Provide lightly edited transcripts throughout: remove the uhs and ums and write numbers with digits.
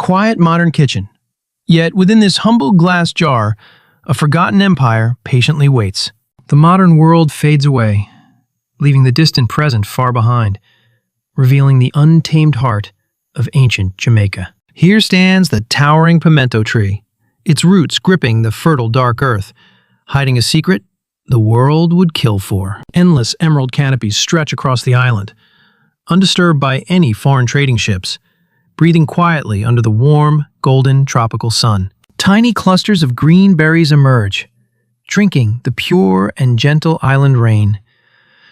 quiet modern kitchen. Yet within this humble glass jar, a forgotten empire patiently waits. The modern world fades away, leaving the distant present far behind, revealing the untamed heart of ancient Jamaica. Here stands the towering pimento tree, its roots gripping the fertile dark earth, hiding a secret the world would kill for. Endless emerald canopies stretch across the island, undisturbed by any foreign trading ships, breathing quietly under the warm, golden tropical sun. Tiny clusters of green berries emerge, drinking the pure and gentle island rain,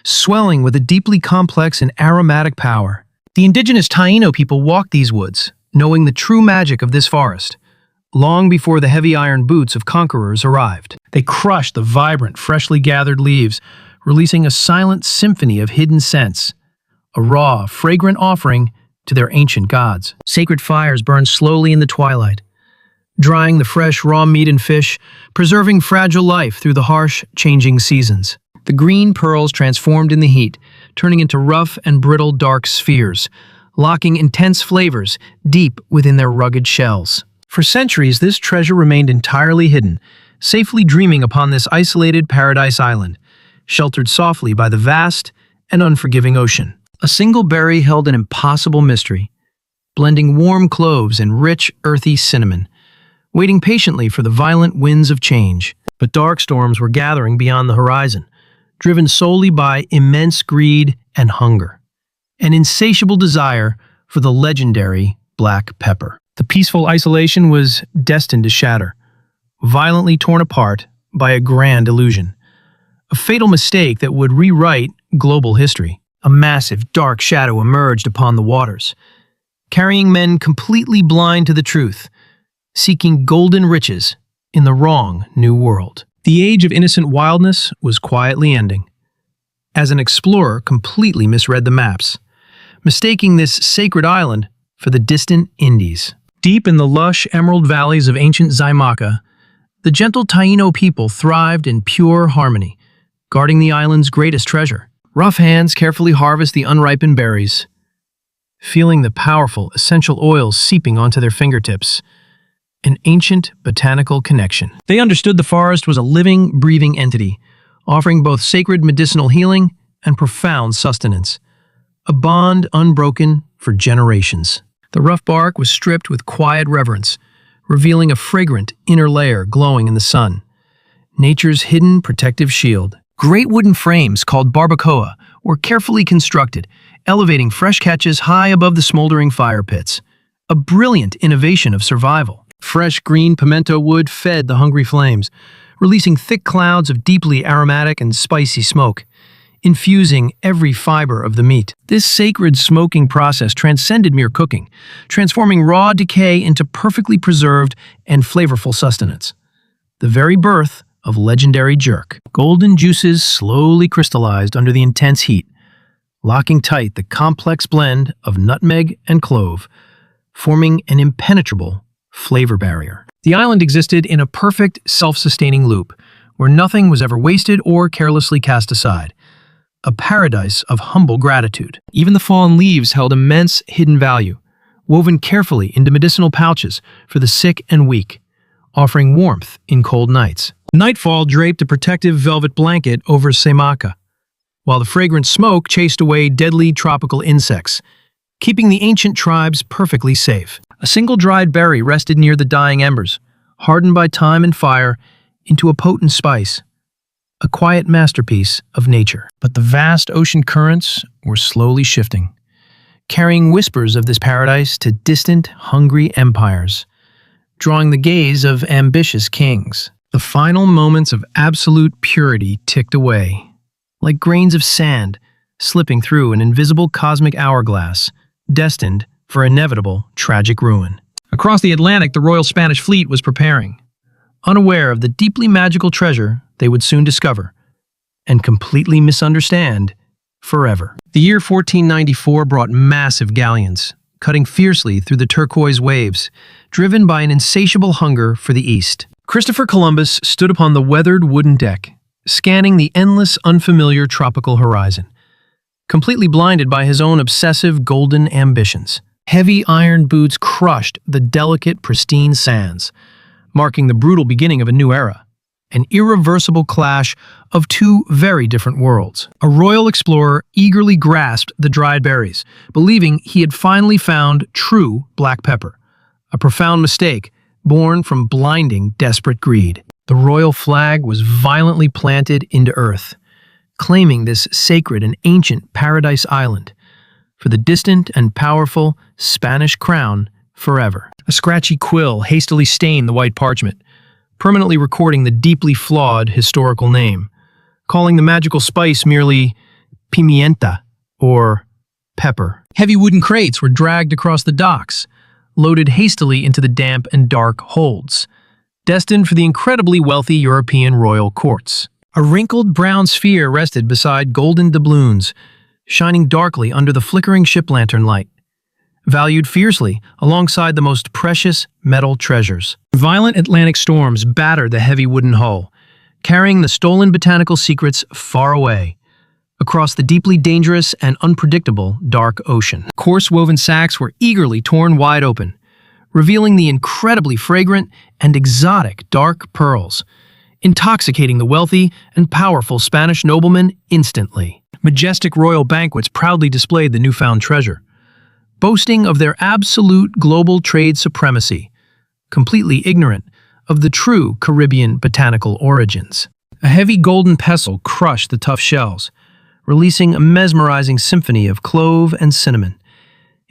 swelling with a deeply complex and aromatic power. The indigenous Taino people walked these woods, knowing the true magic of this forest, long before the heavy iron boots of conquerors arrived. They crushed the vibrant, freshly gathered leaves, releasing a silent symphony of hidden scents, a raw, fragrant offering to their ancient gods. Sacred fires burned slowly in the twilight, drying the fresh, raw meat and fish, preserving fragile life through the harsh, changing seasons. The green pearls transformed in the heat, turning into rough and brittle dark spheres, locking intense flavors deep within their rugged shells. For centuries, this treasure remained entirely hidden, safely dreaming upon this isolated paradise island, sheltered softly by the vast and unforgiving ocean. A single berry held an impossible mystery, blending warm cloves and rich, earthy cinnamon, waiting patiently for the violent winds of change. But dark storms were gathering beyond the horizon, driven solely by immense greed and hunger, an insatiable desire for the legendary black pepper. The peaceful isolation was destined to shatter, violently torn apart by a grand illusion, a fatal mistake that would rewrite global history. A massive, dark shadow emerged upon the waters, carrying men completely blind to the truth, seeking golden riches in the wrong new world. The age of innocent wildness was quietly ending, as an explorer completely misread the maps, mistaking this sacred island for the distant Indies. Deep in the lush emerald valleys of ancient Jamaica, the gentle Taino people thrived in pure harmony, guarding the island's greatest treasure. Rough hands carefully harvest the unripened berries, feeling the powerful, essential oils seeping onto their fingertips. An ancient botanical connection. They understood the forest was a living, breathing entity, offering both sacred medicinal healing and profound sustenance, a bond unbroken for generations. The rough bark was stripped with quiet reverence, revealing a fragrant inner layer glowing in the sun, nature's hidden protective shield. Great wooden frames called barbacoa were carefully constructed, elevating fresh catches high above the smoldering fire pits, a brilliant innovation of survival. Fresh green pimento wood fed the hungry flames, releasing thick clouds of deeply aromatic and spicy smoke, infusing every fiber of the meat. This sacred smoking process transcended mere cooking, transforming raw decay into perfectly preserved and flavorful sustenance. The very birth of legendary jerk. Golden juices slowly crystallized under the intense heat, locking tight the complex blend of nutmeg and clove, forming an impenetrable flavor barrier. The island existed in a perfect, self-sustaining loop, where nothing was ever wasted or carelessly cast aside. A paradise of humble gratitude. Even the fallen leaves held immense hidden value, woven carefully into medicinal pouches for the sick and weak, offering warmth in cold nights. Nightfall draped a protective velvet blanket over Jamaica, while the fragrant smoke chased away deadly tropical insects, keeping the ancient tribes perfectly safe. A single dried berry rested near the dying embers, hardened by time and fire into a potent spice, a quiet masterpiece of nature. But the vast ocean currents were slowly shifting, carrying whispers of this paradise to distant, hungry empires, drawing the gaze of ambitious kings. The final moments of absolute purity ticked away, like grains of sand slipping through an invisible cosmic hourglass, destined for inevitable, tragic ruin. Across the Atlantic, the Royal Spanish Fleet was preparing, unaware of the deeply magical treasure they would soon discover and completely misunderstand forever. The year 1494 brought massive galleons, cutting fiercely through the turquoise waves, driven by an insatiable hunger for the East. Christopher Columbus stood upon the weathered wooden deck, scanning the endless, unfamiliar tropical horizon, completely blinded by his own obsessive golden ambitions. Heavy iron boots crushed the delicate, pristine sands, marking the brutal beginning of a new era, an irreversible clash of two very different worlds. A royal explorer eagerly grasped the dried berries, believing he had finally found true black pepper, a profound mistake born from blinding, desperate greed. The royal flag was violently planted into earth, claiming this sacred and ancient paradise island for the distant and powerful Spanish crown forever. A scratchy quill hastily stained the white parchment, permanently recording the deeply flawed historical name, calling the magical spice merely pimienta, or pepper. Heavy wooden crates were dragged across the docks, loaded hastily into the damp and dark holds, destined for the incredibly wealthy European royal courts. A wrinkled brown sphere rested beside golden doubloons, shining darkly under the flickering ship lantern light, valued fiercely alongside the most precious metal treasures. Violent Atlantic storms battered the heavy wooden hull, carrying the stolen botanical secrets far away, across the deeply dangerous and unpredictable dark ocean. Coarse-woven sacks were eagerly torn wide open, revealing the incredibly fragrant and exotic dark pearls, intoxicating the wealthy and powerful Spanish noblemen instantly. Majestic royal banquets proudly displayed the newfound treasure, boasting of their absolute global trade supremacy, completely ignorant of the true Caribbean botanical origins. A heavy golden pestle crushed the tough shells, releasing a mesmerizing symphony of clove and cinnamon,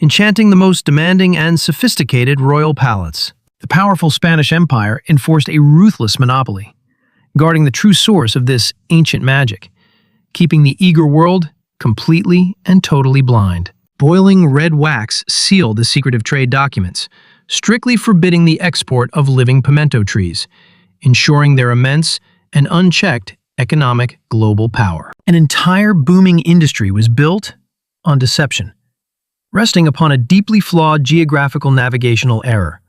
enchanting the most demanding and sophisticated royal palates. The powerful Spanish Empire enforced a ruthless monopoly, guarding the true source of this ancient magic, keeping the eager world completely and totally blind. Boiling red wax sealed the secretive trade documents, strictly forbidding the export of living pimento trees, ensuring their immense and unchecked economic global power. An entire booming industry was built on deception, resting upon a deeply flawed geographical navigational error,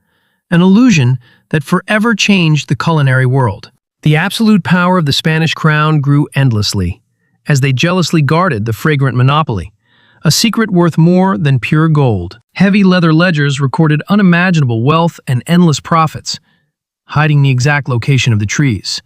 an illusion that forever changed the culinary world. The absolute power of the Spanish crown grew endlessly, as they jealously guarded the fragrant monopoly, a secret worth more than pure gold. Heavy leather ledgers recorded unimaginable wealth and endless profits, hiding the exact location of the trees.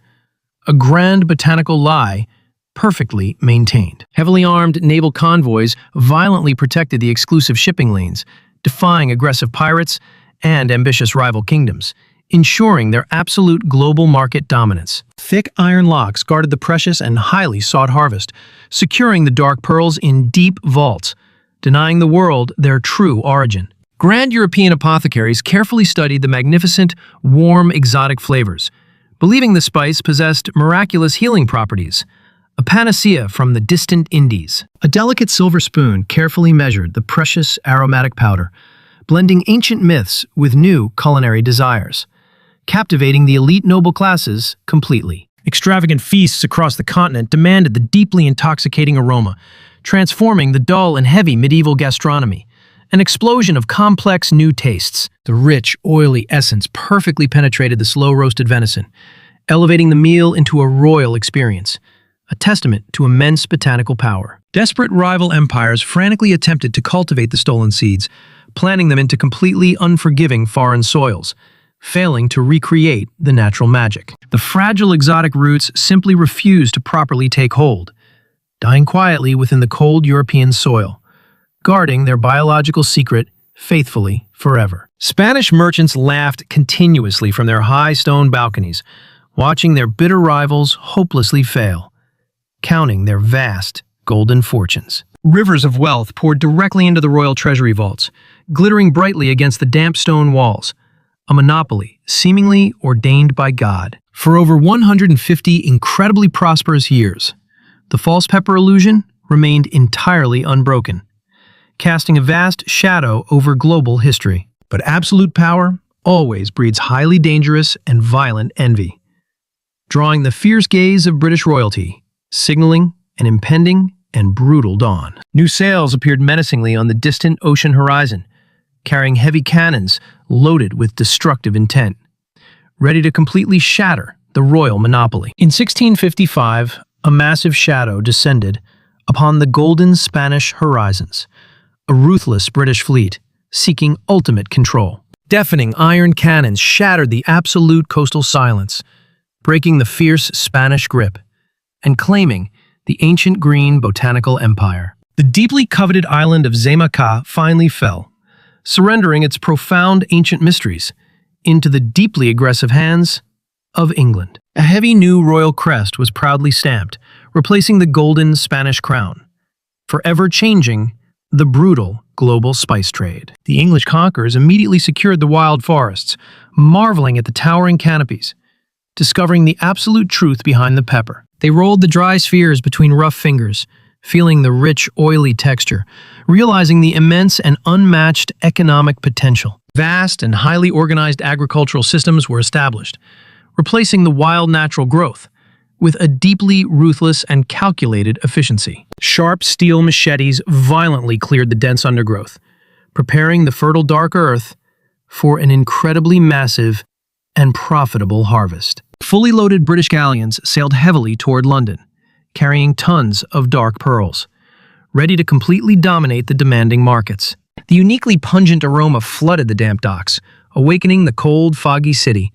A grand botanical lie, perfectly maintained. Heavily armed naval convoys violently protected the exclusive shipping lanes, defying aggressive pirates and ambitious rival kingdoms, ensuring their absolute global market dominance. Thick iron locks guarded the precious and highly sought harvest, securing the dark pearls in deep vaults, denying the world their true origin. Grand European apothecaries carefully studied the magnificent, warm, exotic flavors, believing the spice possessed miraculous healing properties, a panacea from the distant Indies. A delicate silver spoon carefully measured the precious aromatic powder, blending ancient myths with new culinary desires, captivating the elite noble classes completely. Extravagant feasts across the continent demanded the deeply intoxicating aroma, transforming the dull and heavy medieval gastronomy. An explosion of complex new tastes. The rich, oily essence perfectly penetrated the slow-roasted venison, elevating the meal into a royal experience, a testament to immense botanical power. Desperate rival empires frantically attempted to cultivate the stolen seeds, planting them into completely unforgiving foreign soils, failing to recreate the natural magic. The fragile exotic roots simply refused to properly take hold, dying quietly within the cold European soil, guarding their biological secret faithfully forever. Spanish merchants laughed continuously from their high stone balconies, watching their bitter rivals hopelessly fail, counting their vast golden fortunes. Rivers of wealth poured directly into the royal treasury vaults, glittering brightly against the damp stone walls, a monopoly seemingly ordained by God. For over 150 incredibly prosperous years, the false pepper illusion remained entirely unbroken, casting a vast shadow over global history. But absolute power always breeds highly dangerous and violent envy, drawing the fierce gaze of British royalty, signaling an impending and brutal dawn. New sails appeared menacingly on the distant ocean horizon, carrying heavy cannons loaded with destructive intent, ready to completely shatter the royal monopoly. In 1655, a massive shadow descended upon the golden Spanish horizons. A ruthless British fleet, seeking ultimate control. Deafening iron cannons shattered the absolute coastal silence, breaking the fierce Spanish grip and claiming the ancient green botanical empire. The deeply coveted island of Jamaica finally fell, surrendering its profound ancient mysteries into the deeply aggressive hands of England. A heavy new royal crest was proudly stamped, replacing the golden Spanish crown, forever changing the brutal global spice trade. The English conquerors immediately secured the wild forests, marveling at the towering canopies, discovering the absolute truth behind the pepper. They rolled the dry spheres between rough fingers, feeling the rich, oily texture, realizing the immense and unmatched economic potential. Vast and highly organized agricultural systems were established, replacing the wild natural growth with a deeply ruthless and calculated efficiency. Sharp steel machetes violently cleared the dense undergrowth, preparing the fertile dark earth for an incredibly massive and profitable harvest. Fully loaded British galleons sailed heavily toward London, carrying tons of dark pearls, ready to completely dominate the demanding markets. The uniquely pungent aroma flooded the damp docks, awakening the cold, foggy city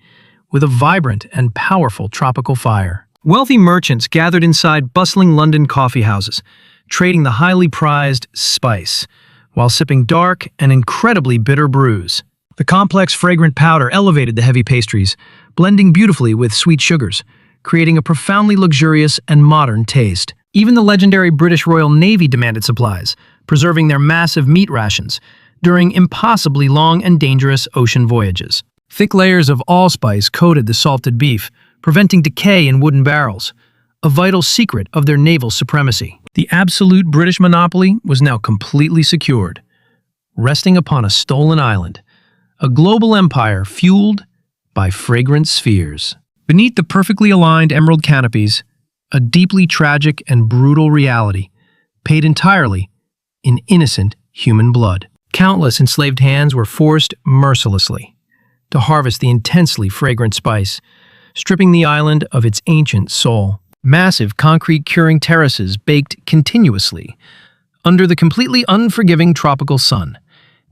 with a vibrant and powerful tropical fire. Wealthy merchants gathered inside bustling London coffee houses, trading the highly prized spice, while sipping dark and incredibly bitter brews. The complex, fragrant powder elevated the heavy pastries, blending beautifully with sweet sugars, creating a profoundly luxurious and modern taste. Even the legendary British Royal Navy demanded supplies, preserving their massive meat rations during impossibly long and dangerous ocean voyages. Thick layers of allspice coated the salted beef, preventing decay in wooden barrels, a vital secret of their naval supremacy. The absolute British monopoly was now completely secured, resting upon a stolen island, a global empire fueled by fragrant spheres. Beneath the perfectly aligned emerald canopies, a deeply tragic and brutal reality, paid entirely in innocent human blood. Countless enslaved hands were forced mercilessly to harvest the intensely fragrant spice, stripping the island of its ancient soul. Massive concrete curing terraces baked continuously under the completely unforgiving tropical sun,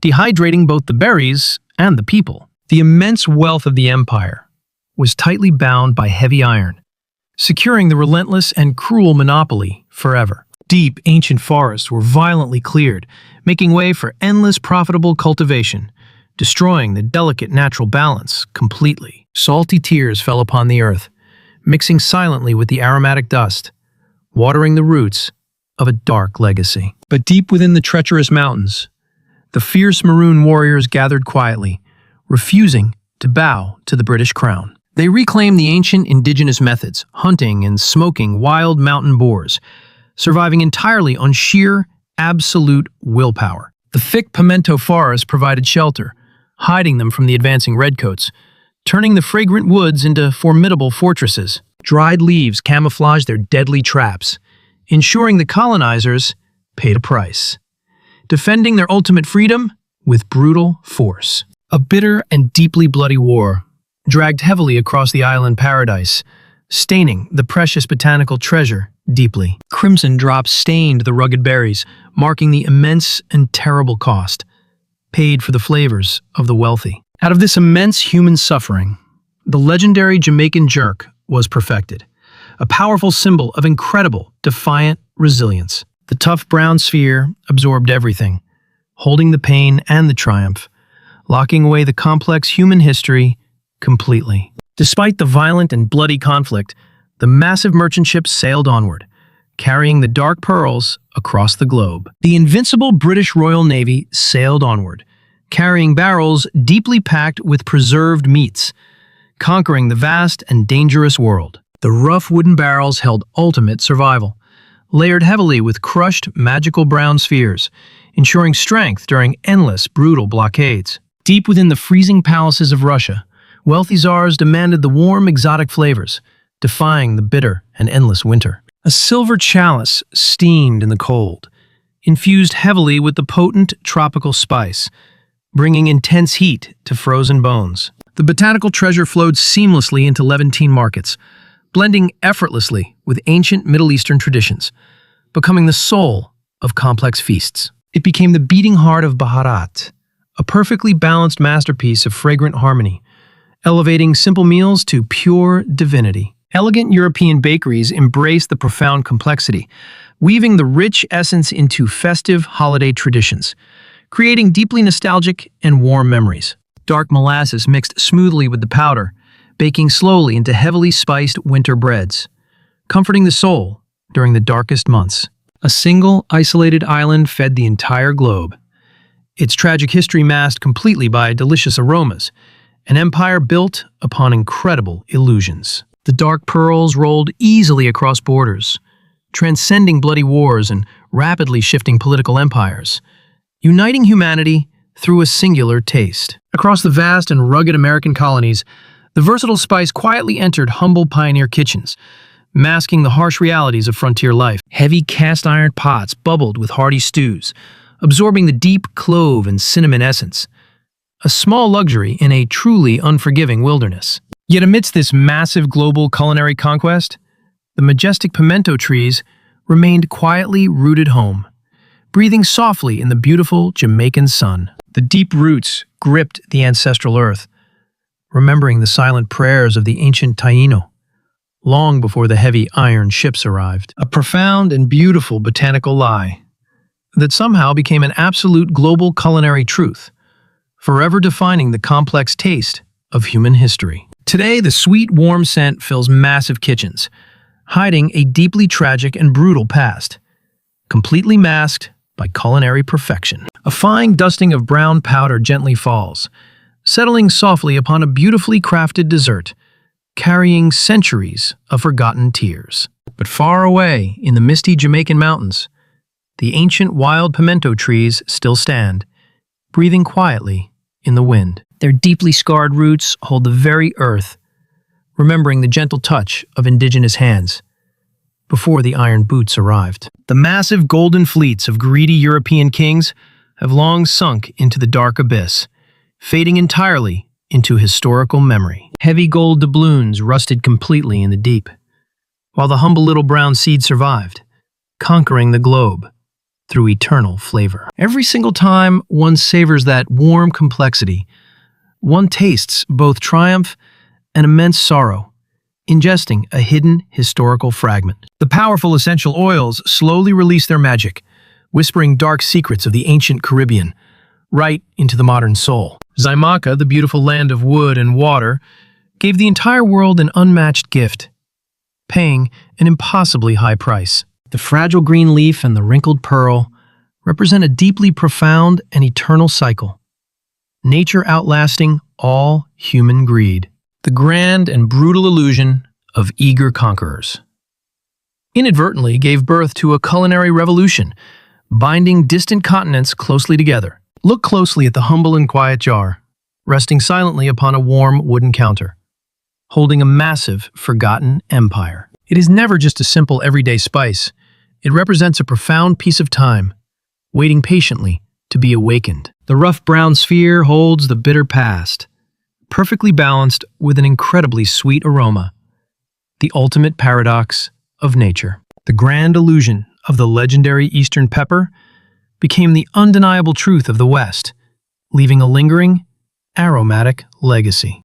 dehydrating both the berries and the people. The immense wealth of the empire was tightly bound by heavy iron, securing the relentless and cruel monopoly forever. Deep, ancient forests were violently cleared, making way for endless profitable cultivation, destroying the delicate natural balance completely. Salty tears fell upon the earth, mixing silently with the aromatic dust, watering the roots of a dark legacy. But deep within the treacherous mountains, the fierce maroon warriors gathered quietly, refusing to bow to the British crown. They reclaimed the ancient indigenous methods, hunting and smoking wild mountain boars, surviving entirely on sheer, absolute willpower. The thick Pimento forest provided shelter, hiding them from the advancing redcoats, turning the fragrant woods into formidable fortresses. Dried leaves camouflaged their deadly traps, ensuring the colonizers paid a price, defending their ultimate freedom with brutal force. A bitter and deeply bloody war dragged heavily across the island paradise, staining the precious botanical treasure deeply. Crimson drops stained the rugged berries, marking the immense and terrible cost paid for the flavors of the wealthy. Out of this immense human suffering, the legendary Jamaican jerk was perfected, a powerful symbol of incredible, defiant resilience. The tough brown sphere absorbed everything, holding the pain and the triumph, locking away the complex human history completely. Despite the violent and bloody conflict, the massive merchant ships sailed onward, carrying the dark pearls across the globe. The invincible British Royal Navy sailed onward, carrying barrels deeply packed with preserved meats, conquering the vast and dangerous world. The rough wooden barrels held ultimate survival, layered heavily with crushed magical brown spheres, ensuring strength during endless, brutal blockades. Deep within the freezing palaces of Russia, wealthy czars demanded the warm, exotic flavors, defying the bitter and endless winter. A silver chalice steamed in the cold, infused heavily with the potent tropical spice, bringing intense heat to frozen bones. The botanical treasure flowed seamlessly into Levantine markets, blending effortlessly with ancient Middle Eastern traditions, becoming the soul of complex feasts. It became the beating heart of Baharat, a perfectly balanced masterpiece of fragrant harmony, elevating simple meals to pure divinity. Elegant European bakeries embrace the profound complexity, weaving the rich essence into festive holiday traditions, creating deeply nostalgic and warm memories. Dark molasses mixed smoothly with the powder, baking slowly into heavily spiced winter breads, comforting the soul during the darkest months. A single, isolated island fed the entire globe, its tragic history masked completely by delicious aromas, an empire built upon incredible illusions. The dark pearls rolled easily across borders, transcending bloody wars and rapidly shifting political empires, uniting humanity through a singular taste. Across the vast and rugged American colonies, the versatile spice quietly entered humble pioneer kitchens, masking the harsh realities of frontier life. Heavy cast-iron pots bubbled with hearty stews, absorbing the deep clove and cinnamon essence, a small luxury in a truly unforgiving wilderness. Yet amidst this massive global culinary conquest, the majestic pimento trees remained quietly rooted home, breathing softly in the beautiful Jamaican sun. The deep roots gripped the ancestral earth, remembering the silent prayers of the ancient Taino, long before the heavy iron ships arrived. A profound and beautiful botanical lie that somehow became an absolute global culinary truth, forever defining the complex taste of human history. Today, the sweet, warm scent fills massive kitchens, hiding a deeply tragic and brutal past, completely masked by culinary perfection. A fine dusting of brown powder gently falls, settling softly upon a beautifully crafted dessert, carrying centuries of forgotten tears. But far away, in the misty Jamaican mountains, the ancient wild pimento trees still stand, breathing quietly in the wind. Their deeply scarred roots hold the very earth, remembering the gentle touch of indigenous hands before the iron boots arrived. The massive golden fleets of greedy European kings have long sunk into the dark abyss, fading entirely into historical memory. Heavy gold doubloons rusted completely in the deep, while the humble little brown seed survived, conquering the globe through eternal flavor. Every single time one savors that warm complexity, one tastes both triumph and immense sorrow, ingesting a hidden historical fragment. The powerful essential oils slowly release their magic, whispering dark secrets of the ancient Caribbean right into the modern soul. Jamaica, the beautiful land of wood and water, gave the entire world an unmatched gift, paying an impossibly high price. The fragile green leaf and the wrinkled pearl represent a deeply profound and eternal cycle, nature outlasting all human greed, the grand and brutal illusion of eager conquerors. Inadvertently gave birth to a culinary revolution, binding distant continents closely together. Look closely at the humble and quiet jar, resting silently upon a warm wooden counter, holding a massive, forgotten empire. It is never just a simple everyday spice. It represents a profound piece of time, waiting patiently to be awakened. The rough brown sphere holds the bitter past, perfectly balanced with an incredibly sweet aroma, the ultimate paradox of nature. The grand illusion of the legendary Eastern pepper became the undeniable truth of the West, leaving a lingering, aromatic legacy.